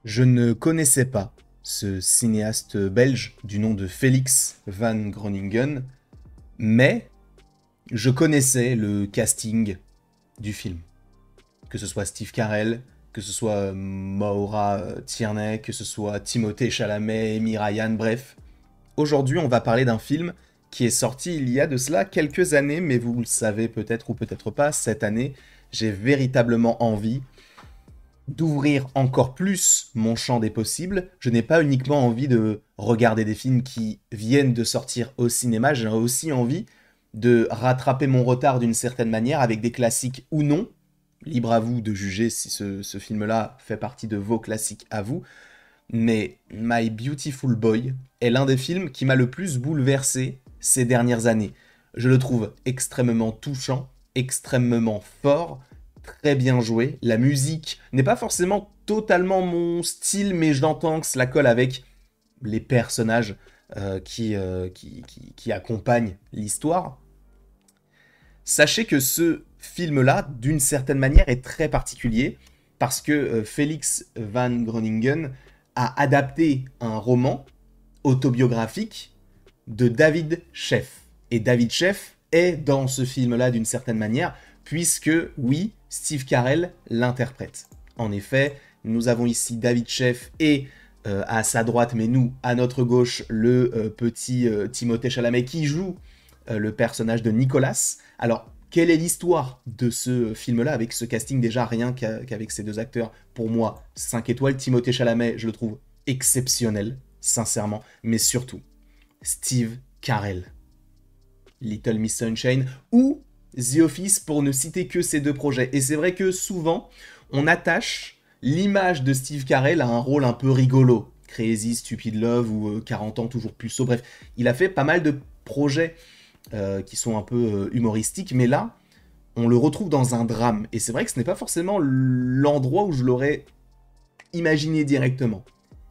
Je ne connaissais pas ce cinéaste belge du nom de Félix Van Groningen, mais je connaissais le casting du film. Que ce soit Steve Carell, que ce soit Maura Tierney, que ce soit Timothée Chalamet, Amy Ryan, bref. Aujourd'hui, on va parler d'un film qui est sorti il y a de cela quelques années, mais vous le savez peut-être ou peut-être pas, cette année, j'ai véritablement envie d'ouvrir encore plus mon champ des possibles. Je n'ai pas uniquement envie de regarder des films qui viennent de sortir au cinéma, j'ai aussi envie de rattraper mon retard d'une certaine manière avec des classiques ou non. Libre à vous de juger si ce film-là fait partie de vos classiques à vous. Mais My Beautiful Boy est l'un des films qui m'a le plus bouleversé ces dernières années. Je le trouve extrêmement touchant, extrêmement fort, très bien joué. La musique n'est pas forcément totalement mon style, mais j'entends que cela colle avec les personnages qui accompagnent l'histoire. Sachez que ce film-là, d'une certaine manière, est très particulier parce que Félix Van Groningen a adapté un roman autobiographique de David Sheff. Et David Sheff est dans ce film-là d'une certaine manière, puisque, oui, Steve Carell l'interprète. En effet, nous avons ici David Sheff et à sa droite, mais nous, à notre gauche, le petit Timothée Chalamet qui joue le personnage de Nicolas. Alors, quelle est l'histoire de ce film-là avec ce casting déjà rien qu'avec ces deux acteurs? Pour moi, 5 étoiles. Timothée Chalamet, je le trouve exceptionnel, sincèrement, mais surtout, Steve Carell, Little Miss Sunshine ou The Office pour ne citer que ces deux projets. Et c'est vrai que souvent, on attache l'image de Steve Carell à un rôle un peu rigolo. Crazy, Stupid Love ou 40 ans toujours puceau. Bref, il a fait pas mal de projets qui sont un peu humoristiques, mais là, on le retrouve dans un drame. Et c'est vrai que ce n'est pas forcément l'endroit où je l'aurais imaginé directement.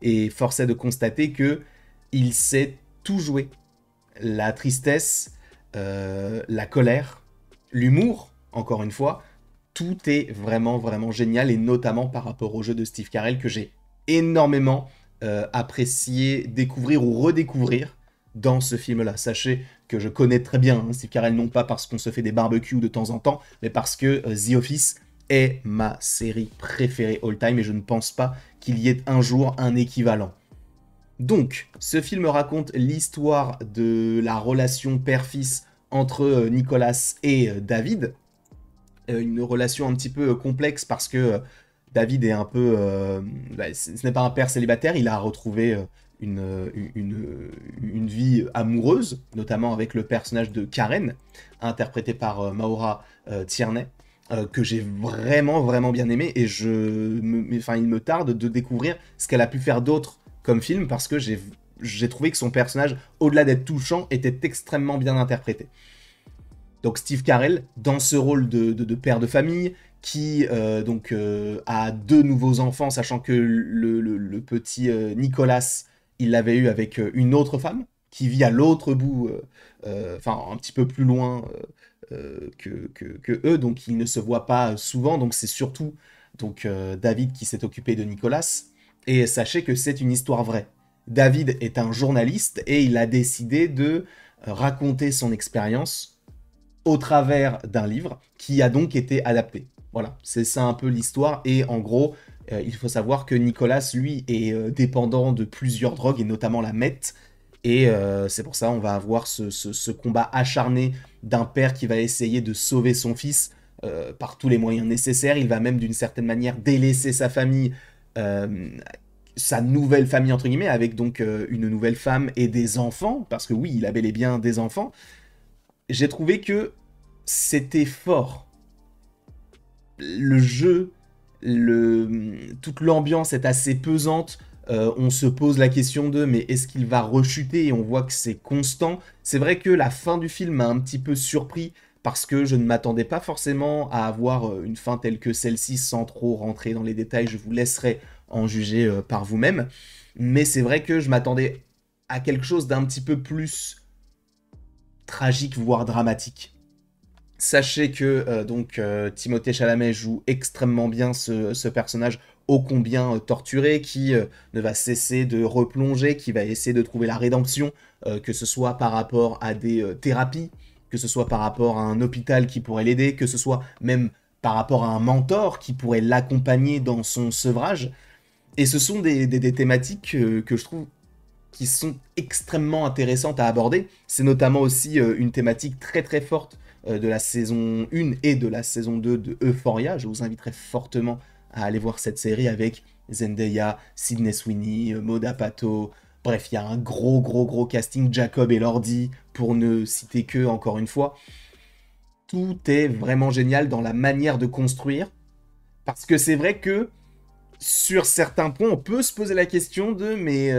Et force est de constater que il sait tout jouer. La tristesse, la colère, l'humour, encore une fois, tout est vraiment, vraiment génial, et notamment par rapport au jeu de Steve Carell que j'ai énormément apprécié découvrir ou redécouvrir dans ce film-là. Sachez que je connais très bien Steve Carell, non pas parce qu'on se fait des barbecues de temps en temps, mais parce que The Office est ma série préférée all-time, et je ne pense pas qu'il y ait un jour un équivalent. Donc, ce film raconte l'histoire de la relation père-fils entre Nicolas et David. Une relation un petit peu complexe parce que David est un peu... ce n'est pas un père célibataire, il a retrouvé une vie amoureuse, notamment avec le personnage de Karen, interprété par Maura Tierney, que j'ai vraiment, vraiment bien aimé, et il me tarde de découvrir ce qu'elle a pu faire d'autre comme film, parce que j'ai trouvé que son personnage, au-delà d'être touchant, était extrêmement bien interprété. Donc Steve Carell, dans ce rôle de père de famille, qui a deux nouveaux enfants, sachant que le petit Nicolas, il l'avait eu avec une autre femme, qui vit à l'autre bout, un petit peu plus loin que eux, donc ils ne se voient pas souvent, donc c'est surtout David qui s'est occupé de Nicolas, et sachez que c'est une histoire vraie. David est un journaliste et il a décidé de raconter son expérience au travers d'un livre qui a donc été adapté. Voilà, c'est ça un peu l'histoire. Et en gros, il faut savoir que Nicolas, lui, est dépendant de plusieurs drogues, et notamment la meth. Et c'est pour ça on va avoir ce combat acharné d'un père qui va essayer de sauver son fils par tous les moyens nécessaires. Il va même d'une certaine manière délaisser sa famille, sa nouvelle famille entre guillemets, avec donc une nouvelle femme et des enfants, parce que oui, il a bel et bien des enfants. J'ai trouvé que c'était fort. Le jeu, toute l'ambiance est assez pesante. On se pose la question de mais est-ce qu'il va rechuter, et on voit que c'est constant. C'est vrai que la fin du film m'a un petit peu surpris parce que je ne m'attendais pas forcément à avoir une fin telle que celle-ci, sans trop rentrer dans les détails. Je vous laisserai en juger par vous-même. Mais c'est vrai que je m'attendais à quelque chose d'un petit peu plus tragique, voire dramatique. Sachez que Timothée Chalamet joue extrêmement bien ce personnage, ô combien torturé, qui ne va cesser de replonger, qui va essayer de trouver la rédemption, que ce soit par rapport à des thérapies, que ce soit par rapport à un hôpital qui pourrait l'aider, que ce soit même par rapport à un mentor qui pourrait l'accompagner dans son sevrage. Et ce sont des thématiques que je trouve qui sont extrêmement intéressantes à aborder. C'est notamment aussi une thématique très très forte de la saison 1 et de la saison 2 de Euphoria. Je vous inviterai fortement à aller voir cette série avec Zendaya, Sydney Sweeney, Maud Apatow. Bref, il y a un gros casting, Jacob Elordi, pour ne citer que, encore une fois. Tout est vraiment génial dans la manière de construire, parce que c'est vrai que sur certains points, on peut se poser la question de, mais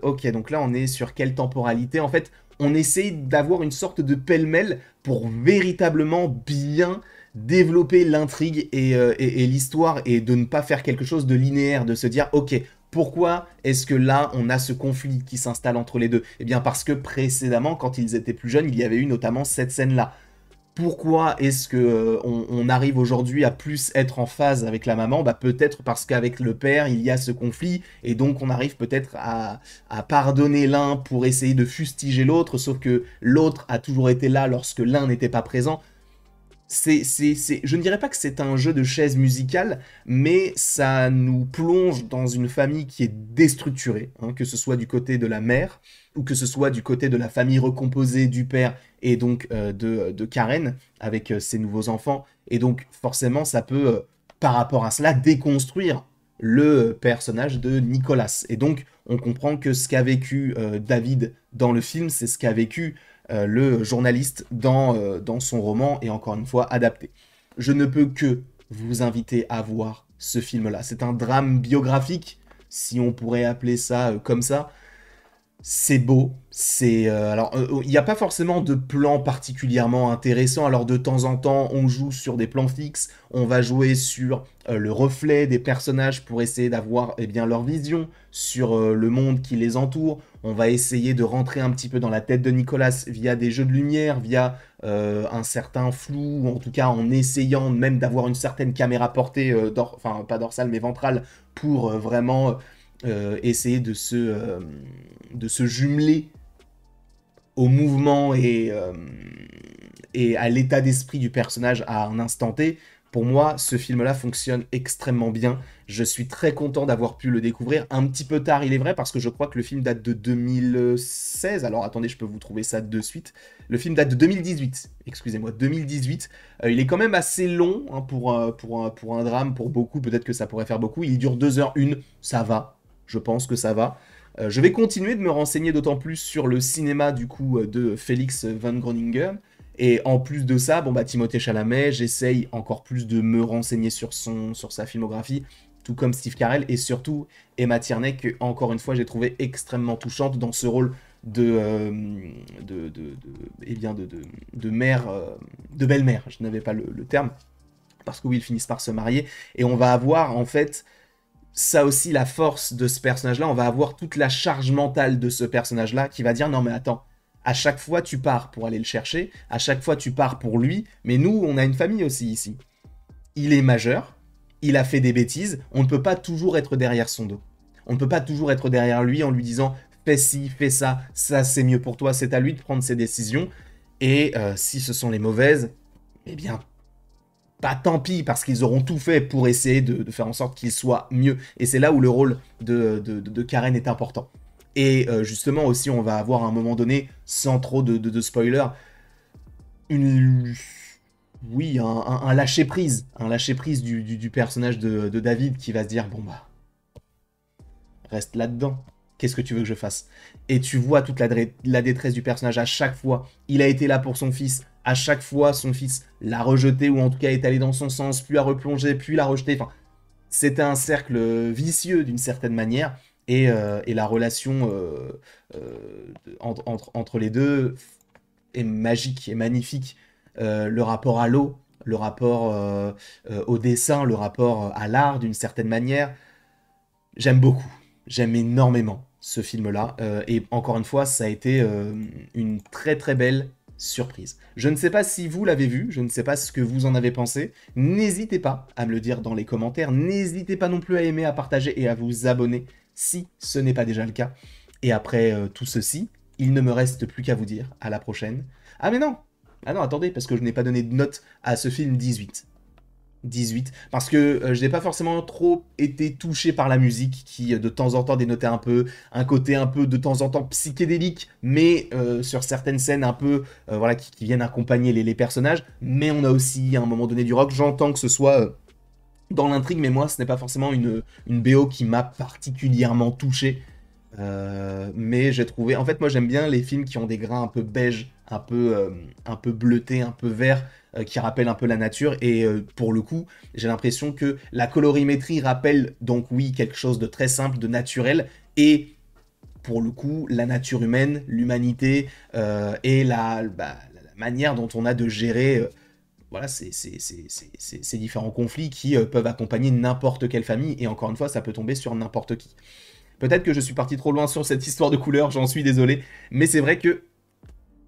ok, donc là, on est sur quelle temporalité? En fait, on essaye d'avoir une sorte de pêle-mêle pour véritablement bien développer l'intrigue et l'histoire et de ne pas faire quelque chose de linéaire, de se dire, ok, pourquoi est-ce que là, on a ce conflit qui s'installe entre les deux? Eh bien, parce que précédemment, quand ils étaient plus jeunes, il y avait eu notamment cette scène-là. Pourquoi est-ce que on arrive aujourd'hui à plus être en phase avec la maman? Bah peut-être parce qu'avec le père il y a ce conflit et donc on arrive peut-être à pardonner l'un pour essayer de fustiger l'autre, sauf que l'autre a toujours été là lorsque l'un n'était pas présent. Je ne dirais pas que c'est un jeu de chaises musicales, mais ça nous plonge dans une famille qui est déstructurée, hein, que ce soit du côté de la mère, ou que ce soit du côté de la famille recomposée du père, et donc de Karen, avec ses nouveaux enfants. Et donc forcément, ça peut, par rapport à cela, déconstruire le personnage de Nicolas. Et donc, on comprend que ce qu'a vécu David dans le film, c'est ce qu'a vécu le journaliste dans son roman, et encore une fois adapté. Je ne peux que vous inviter à voir ce film-là. C'est un drame biographique, si on pourrait appeler ça comme ça. C'est beau, alors il n'y a pas forcément de plan particulièrement intéressant, alors de temps en temps on joue sur des plans fixes, on va jouer sur le reflet des personnages pour essayer d'avoir eh bien leur vision sur le monde qui les entoure, on va essayer de rentrer un petit peu dans la tête de Nicolas via des jeux de lumière, via un certain flou, ou en tout cas en essayant même d'avoir une certaine caméra portée, enfin pas dorsale mais ventrale, pour vraiment essayer de se jumeler au mouvement et à l'état d'esprit du personnage à un instant T. Pour moi, ce film-là fonctionne extrêmement bien. Je suis très content d'avoir pu le découvrir. Un petit peu tard, il est vrai, parce que je crois que le film date de 2016. Alors attendez, je peux vous trouver ça de suite. Le film date de 2018. Excusez-moi, 2018. Il est quand même assez long hein, pour un drame, pour beaucoup. Peut-être que ça pourrait faire beaucoup. Il dure 2h01. Ça va. Je pense que ça va. Je vais continuer de me renseigner d'autant plus sur le cinéma du coup de Félix Van Groningen. Et en plus de ça, bon bah Timothée Chalamet, j'essaye encore plus de me renseigner sur sa filmographie, tout comme Steve Carell et surtout Emma Tierney que encore une fois j'ai trouvé extrêmement touchante dans ce rôle eh bien de mère, de belle-mère. Je n'avais pas le terme parce que oui ils finissent par se marier et on va avoir en fait ça aussi la force de ce personnage-là, on va avoir toute la charge mentale de ce personnage-là qui va dire non mais attends, à chaque fois tu pars pour aller le chercher, à chaque fois tu pars pour lui, mais nous on a une famille aussi ici. Il est majeur, il a fait des bêtises, on ne peut pas toujours être derrière son dos. On ne peut pas toujours être derrière lui en lui disant fais ci, fais ça, ça c'est mieux pour toi, c'est à lui de prendre ses décisions. Et si ce sont les mauvaises, eh bien pas tant pis, parce qu'ils auront tout fait pour essayer de faire en sorte qu'il soit mieux. Et c'est là où le rôle de Karen est important. Et justement aussi, on va avoir à un moment donné, sans trop de spoiler, une... Oui, un lâcher-prise. Un lâcher-prise du personnage de David qui va se dire, bon bah, reste là-dedans. Qu'est-ce que tu veux que je fasse? Et tu vois toute la détresse du personnage à chaque fois. Il a été là pour son fils. À chaque fois, son fils l'a rejeté, ou en tout cas est allé dans son sens, puis a replongé, puis l'a rejeté. Enfin, c'était un cercle vicieux d'une certaine manière. Et la relation entre les deux est magique, est magnifique. Le rapport à l'eau, le rapport au dessin, le rapport à l'art d'une certaine manière. J'aime beaucoup, j'aime énormément ce film-là. Et encore une fois, ça a été une très très belle surprise. Je ne sais pas si vous l'avez vu, je ne sais pas ce que vous en avez pensé. N'hésitez pas à me le dire dans les commentaires. N'hésitez pas non plus à aimer, à partager et à vous abonner si ce n'est pas déjà le cas. Et après tout ceci, il ne me reste plus qu'à vous dire à la prochaine. Ah mais non! Ah non, attendez, parce que je n'ai pas donné de note à ce film 18. 18, parce que je n'ai pas forcément trop été touché par la musique qui de temps en temps dénotait un côté un peu de temps en temps psychédélique, mais sur certaines scènes un peu voilà qui viennent accompagner les personnages, mais on a aussi à un moment donné du rock. J'entends que ce soit dans l'intrigue, mais moi ce n'est pas forcément une BO qui m'a particulièrement touché. Mais j'ai trouvé, en fait moi j'aime bien les films qui ont des grains un peu beige, un peu bleuté, un peu vert, qui rappellent un peu la nature, et pour le coup j'ai l'impression que la colorimétrie rappelle donc oui quelque chose de très simple, de naturel, et pour le coup la nature humaine, l'humanité, et la manière dont on a de gérer voilà, ces différents conflits qui peuvent accompagner n'importe quelle famille, et encore une fois ça peut tomber sur n'importe qui. Peut-être que je suis parti trop loin sur cette histoire de couleur, j'en suis désolé, mais c'est vrai que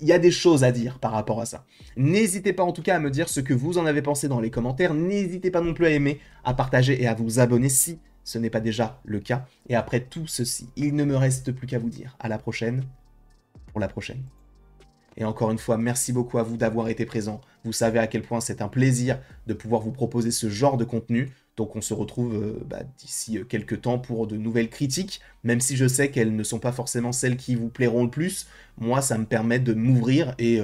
il y a des choses à dire par rapport à ça. N'hésitez pas en tout cas à me dire ce que vous en avez pensé dans les commentaires, n'hésitez pas non plus à aimer, à partager et à vous abonner si ce n'est pas déjà le cas. Et après tout ceci, il ne me reste plus qu'à vous dire à la prochaine pour la prochaine. Et encore une fois, merci beaucoup à vous d'avoir été présent. Vous savez à quel point c'est un plaisir de pouvoir vous proposer ce genre de contenu. Donc on se retrouve d'ici quelques temps pour de nouvelles critiques, même si je sais qu'elles ne sont pas forcément celles qui vous plairont le plus. Moi, ça me permet de m'ouvrir et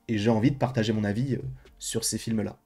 j'ai envie de partager mon avis sur ces films-là.